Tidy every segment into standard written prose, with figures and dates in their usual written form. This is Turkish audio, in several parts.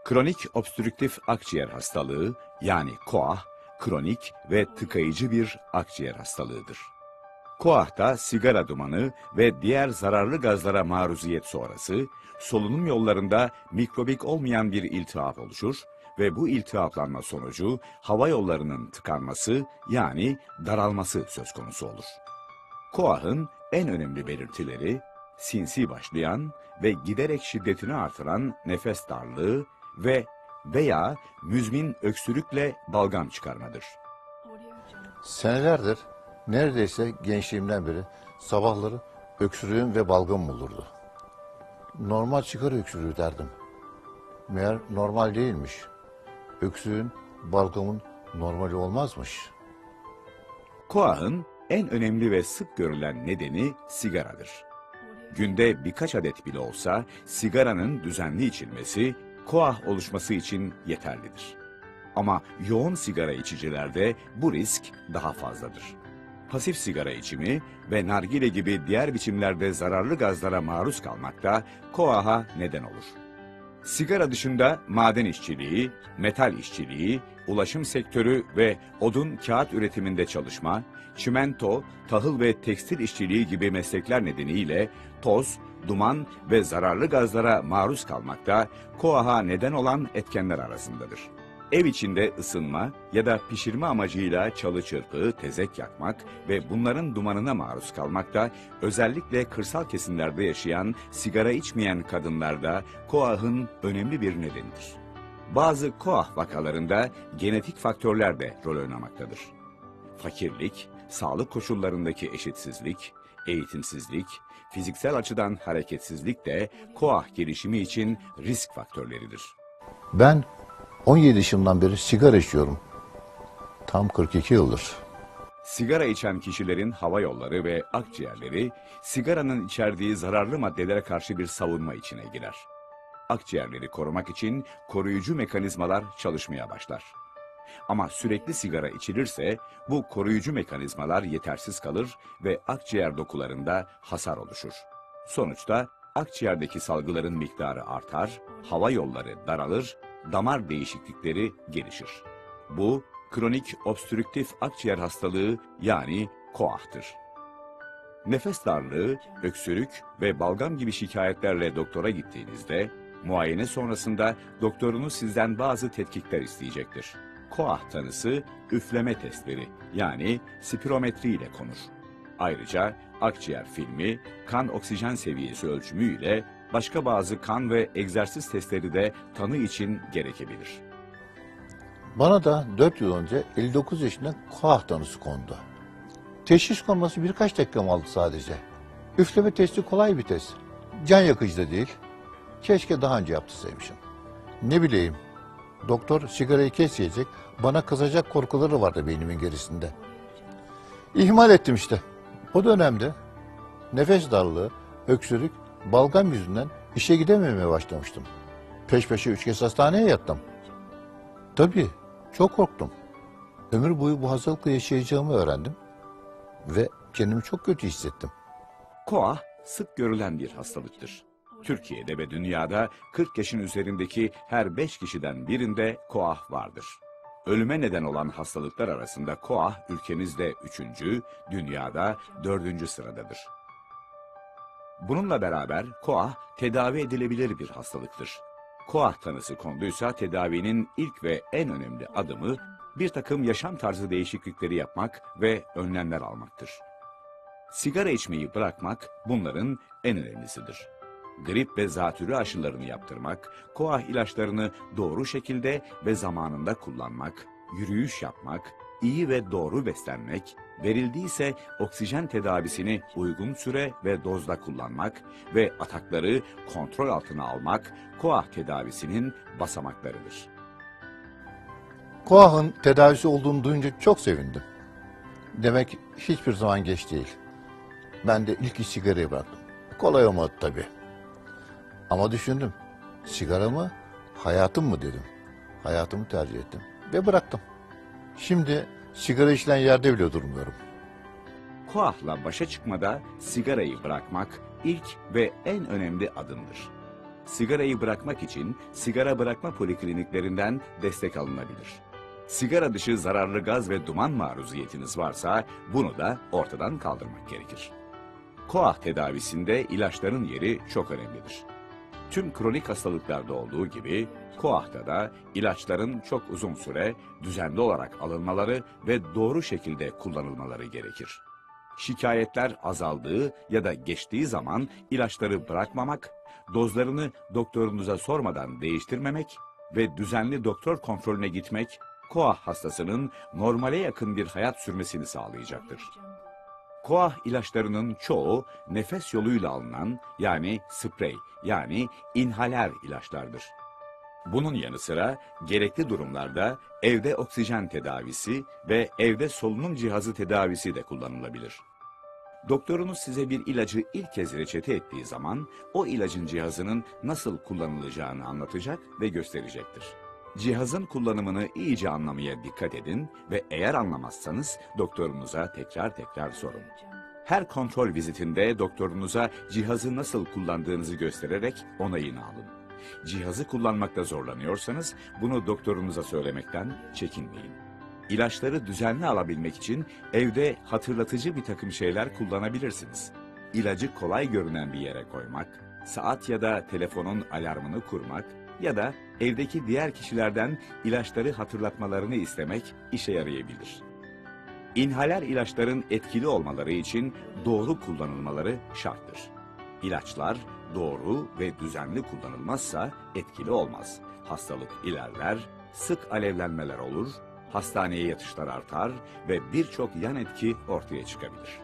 Kronik obstrüktif akciğer hastalığı yani KOAH, kronik ve tıkayıcı bir akciğer hastalığıdır. KOAH'ta sigara dumanı ve diğer zararlı gazlara maruziyet sonrası solunum yollarında mikrobik olmayan bir iltihap oluşur ve bu iltihaplanma sonucu hava yollarının tıkanması yani daralması söz konusu olur. KOAH'ın en önemli belirtileri sinsi başlayan ve giderek şiddetini artıran nefes darlığı veya müzmin öksürükle balgam çıkarmadır. Senelerdir, neredeyse gençliğimden beri sabahları öksürüğüm ve balgamım olurdu. Normal sigara öksürüğü derdim. Meğer normal değilmiş. Öksürüğün, balgamın normali olmazmış. KOAH'ın en önemli ve sık görülen nedeni sigaradır. Günde birkaç adet bile olsa sigaranın düzenli içilmesi KOAH oluşması için yeterlidir. Ama yoğun sigara içicilerde bu risk daha fazladır. Pasif sigara içimi ve nargile gibi diğer biçimlerde zararlı gazlara maruz kalmak da KOAH'a neden olur. Sigara dışında maden işçiliği, metal işçiliği, ulaşım sektörü ve odun kağıt üretiminde çalışma, çimento, tahıl ve tekstil işçiliği gibi meslekler nedeniyle toz, duman ve zararlı gazlara maruz kalmak da KOAH'a neden olan etkenler arasındadır. Ev içinde ısınma ya da pişirme amacıyla çalı çırpı, tezek yakmak ve bunların dumanına maruz kalmak da özellikle kırsal kesimlerde yaşayan, sigara içmeyen kadınlarda KOAH'ın önemli bir nedenidir. Bazı KOAH vakalarında genetik faktörler de rol oynamaktadır. Fakirlik, sağlık koşullarındaki eşitsizlik, eğitimsizlik, fiziksel açıdan hareketsizlik de KOAH gelişimi için risk faktörleridir. Ben 17 yaşımdan beri sigara içiyorum. Tam 42 yıldır. Sigara içen kişilerin hava yolları ve akciğerleri sigaranın içerdiği zararlı maddelere karşı bir savunma içine girer. Akciğerleri korumak için koruyucu mekanizmalar çalışmaya başlar. Ama sürekli sigara içilirse bu koruyucu mekanizmalar yetersiz kalır ve akciğer dokularında hasar oluşur. Sonuçta akciğerdeki salgıların miktarı artar, hava yolları daralır, damar değişiklikleri gelişir. Bu kronik obstrüktif akciğer hastalığı yani KOAH'tır. Nefes darlığı, öksürük ve balgam gibi şikayetlerle doktora gittiğinizde muayene sonrasında doktorunuz sizden bazı tetkikler isteyecektir. KOAH tanısı üfleme testleri yani spirometri ile konur. Ayrıca akciğer filmi, kan oksijen seviyesi ölçümü ile başka bazı kan ve egzersiz testleri de tanı için gerekebilir. Bana da 4 yıl önce 59 yaşında KOAH tanısı kondu. Teşhis konması birkaç dakikam aldı sadece. Üfleme testi kolay bir test. Can yakıcı da değil. Keşke daha önce yaptırsaymışım. Ne bileyim, doktor sigarayı kes diyecek, bana kızacak korkuları vardı beynimin gerisinde. İhmal ettim işte. O dönemde nefes darlığı, öksürük, balgam yüzünden işe gidememeye başlamıştım. Peş peşe 3 kez hastaneye yattım. Tabii, çok korktum. Ömür boyu bu hastalıkla yaşayacağımı öğrendim ve kendimi çok kötü hissettim. KOAH sık görülen bir hastalıktır. Türkiye'de ve dünyada 40 yaşın üzerindeki her 5 kişiden birinde KOAH vardır. Ölüme neden olan hastalıklar arasında KOAH ülkemizde 3. dünyada 4. sıradadır. Bununla beraber KOAH tedavi edilebilir bir hastalıktır. KOAH tanısı konduysa tedavinin ilk ve en önemli adımı bir takım yaşam tarzı değişiklikleri yapmak ve önlemler almaktır. Sigara içmeyi bırakmak bunların en önemlisidir. Grip ve zatürre aşılarını yaptırmak, KOAH ilaçlarını doğru şekilde ve zamanında kullanmak, yürüyüş yapmak, iyi ve doğru beslenmek, verildiyse oksijen tedavisini uygun süre ve dozda kullanmak ve atakları kontrol altına almak KOAH tedavisinin basamaklarıdır. KOAH'ın tedavisi olduğunu duyunca çok sevindim. Demek hiçbir zaman geç değil. Ben de ilk iş sigarayı bıraktım. Kolay olmadı tabii. Ama düşündüm. Sigara mı, hayatım mı dedim. Hayatımı tercih ettim ve bıraktım. Şimdi sigara içilen yerde bile durmuyorum. KOAH'la başa çıkmada sigarayı bırakmak ilk ve en önemli adımdır. Sigarayı bırakmak için sigara bırakma polikliniklerinden destek alınabilir. Sigara dışı zararlı gaz ve duman maruziyetiniz varsa bunu da ortadan kaldırmak gerekir. KOAH tedavisinde ilaçların yeri çok önemlidir. Tüm kronik hastalıklarda olduğu gibi KOAH'ta da ilaçların çok uzun süre düzenli olarak alınmaları ve doğru şekilde kullanılmaları gerekir. Şikayetler azaldığı ya da geçtiği zaman ilaçları bırakmamak, dozlarını doktorunuza sormadan değiştirmemek ve düzenli doktor kontrolüne gitmek, KOAH hastasının normale yakın bir hayat sürmesini sağlayacaktır. KOAH ilaçlarının çoğu nefes yoluyla alınan yani sprey yani inhaler ilaçlardır. Bunun yanı sıra gerekli durumlarda evde oksijen tedavisi ve evde solunum cihazı tedavisi de kullanılabilir. Doktorunuz size bir ilacı ilk kez reçete ettiği zaman o ilacın cihazının nasıl kullanılacağını anlatacak ve gösterecektir. Cihazın kullanımını iyice anlamaya dikkat edin ve eğer anlamazsanız doktorunuza tekrar sorun. Her kontrol vizitinde doktorunuza cihazı nasıl kullandığınızı göstererek onayını alın. Cihazı kullanmakta zorlanıyorsanız bunu doktorunuza söylemekten çekinmeyin. İlaçları düzenli alabilmek için evde hatırlatıcı bir takım şeyler kullanabilirsiniz. İlacı kolay görünen bir yere koymak, saat ya da telefonun alarmını kurmak ya da evdeki diğer kişilerden ilaçları hatırlatmalarını istemek işe yarayabilir. İnhaler ilaçların etkili olmaları için doğru kullanılmaları şarttır. İlaçlar doğru ve düzenli kullanılmazsa etkili olmaz. Hastalık ilerler, sık alevlenmeler olur, hastaneye yatışlar artar ve birçok yan etki ortaya çıkabilir.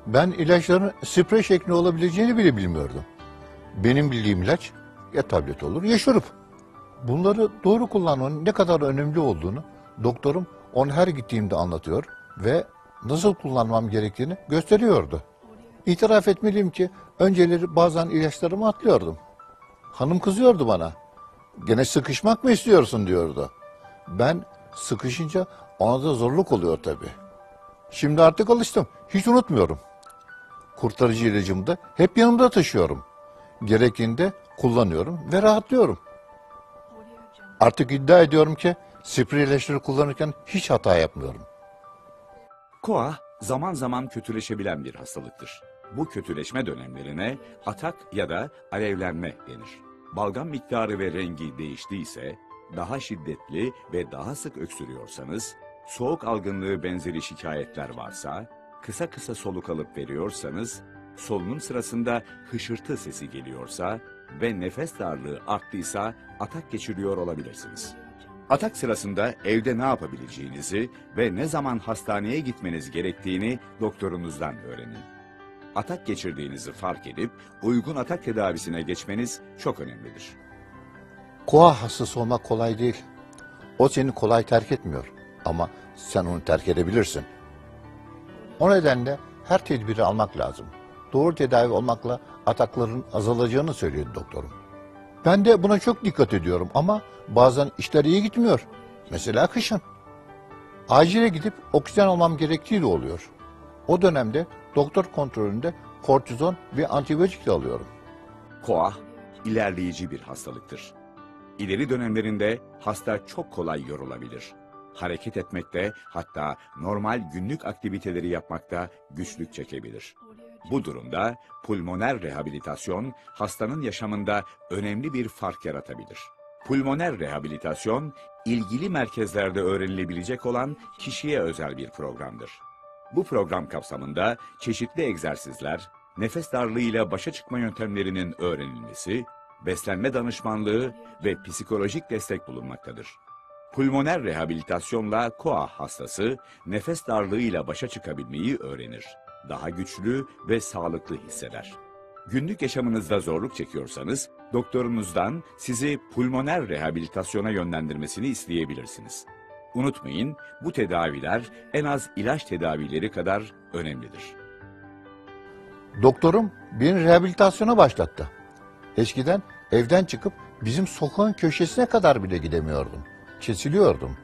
Ben ilaçların sprey şeklinde olabileceğini bile bilmiyordum. Benim bildiğim ilaç ya tablet olur ya şurup. Bunları doğru kullanmanın ne kadar önemli olduğunu doktorum onu her gittiğimde anlatıyor ve nasıl kullanmam gerektiğini gösteriyordu. İtiraf etmeliyim ki önceleri bazen ilaçlarımı atlıyordum. Hanım kızıyordu bana. Gene sıkışmak mı istiyorsun diyordu. Ben sıkışınca ona da zorluk oluyor tabii. Şimdi artık alıştım. Hiç unutmuyorum. Kurtarıcı ilacımı da hep yanımda taşıyorum. Gerektiğinde kullanıyorum ve rahatlıyorum. Artık iddia ediyorum ki sprey ilaçları kullanırken hiç hata yapmıyorum. KOAH zaman zaman kötüleşebilen bir hastalıktır. Bu kötüleşme dönemlerine atak ya da alevlenme denir. Balgam miktarı ve rengi değiştiyse, daha şiddetli ve daha sık öksürüyorsanız, soğuk algınlığı benzeri şikayetler varsa, kısa soluk alıp veriyorsanız, solunum sırasında hışırtı sesi geliyorsa ve nefes darlığı arttıysa atak geçiriyor olabilirsiniz. Atak sırasında evde ne yapabileceğinizi ve ne zaman hastaneye gitmeniz gerektiğini doktorunuzdan öğrenin. Atak geçirdiğinizi fark edip uygun atak tedavisine geçmeniz çok önemlidir. KOAH hastası olmak kolay değil. O seni kolay terk etmiyor ama sen onu terk edebilirsin. O nedenle her tedbiri almak lazım. Doğru tedavi olmakla atakların azalacağını söylüyor doktorum. Ben de buna çok dikkat ediyorum ama bazen işler iyi gitmiyor. Mesela kışın. Acile gidip oksijen almam gerektiği de oluyor. O dönemde doktor kontrolünde kortizon ve antibiyotik de alıyorum. KOAH ilerleyici bir hastalıktır. İleri dönemlerinde hasta çok kolay yorulabilir. Hareket etmekte, hatta normal günlük aktiviteleri yapmakta güçlük çekebilir. Bu durumda pulmoner rehabilitasyon hastanın yaşamında önemli bir fark yaratabilir. Pulmoner rehabilitasyon, ilgili merkezlerde öğrenilebilecek olan kişiye özel bir programdır. Bu program kapsamında çeşitli egzersizler, nefes darlığıyla başa çıkma yöntemlerinin öğrenilmesi, beslenme danışmanlığı ve psikolojik destek bulunmaktadır. Pulmoner rehabilitasyonla KOAH hastası nefes darlığıyla başa çıkabilmeyi öğrenir. Daha güçlü ve sağlıklı hisseder. Günlük yaşamınızda zorluk çekiyorsanız doktorunuzdan sizi pulmoner rehabilitasyona yönlendirmesini isteyebilirsiniz. Unutmayın, bu tedaviler en az ilaç tedavileri kadar önemlidir. Doktorum beni rehabilitasyona başlattı. Eskiden evden çıkıp bizim sokağın köşesine kadar bile gidemiyordum. Kesiliyordum.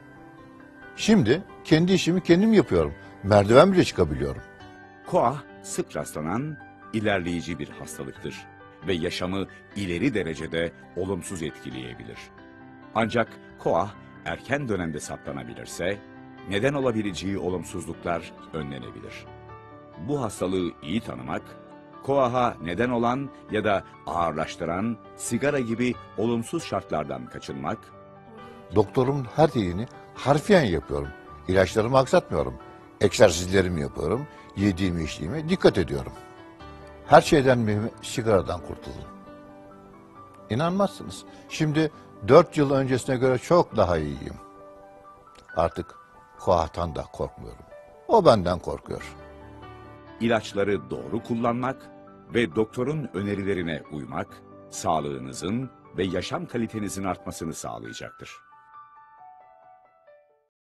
Şimdi kendi işimi kendim yapıyorum. Merdiven bile çıkabiliyorum. Koah sık rastlanan ilerleyici bir hastalıktır ve yaşamı ileri derecede olumsuz etkileyebilir. Ancak koah erken dönemde saptanabilirse neden olabileceği olumsuzluklar önlenebilir. Bu hastalığı iyi tanımak, koaha neden olan ya da ağırlaştıran sigara gibi olumsuz şartlardan kaçınmak, Doktorumun her dediğini harfiyen yapıyorum. İlaçlarımı aksatmıyorum. Egzersizlerimi yapıyorum. Yediğimi içtiğime dikkat ediyorum. Her şeyden mühimi sigaradan kurtuldum. İnanmazsınız. Şimdi 4 yıl öncesine göre çok daha iyiyim. Artık koahtan da korkmuyorum. O benden korkuyor. ilaçları doğru kullanmak ve doktorun önerilerine uymak, sağlığınızın ve yaşam kalitenizin artmasını sağlayacaktır.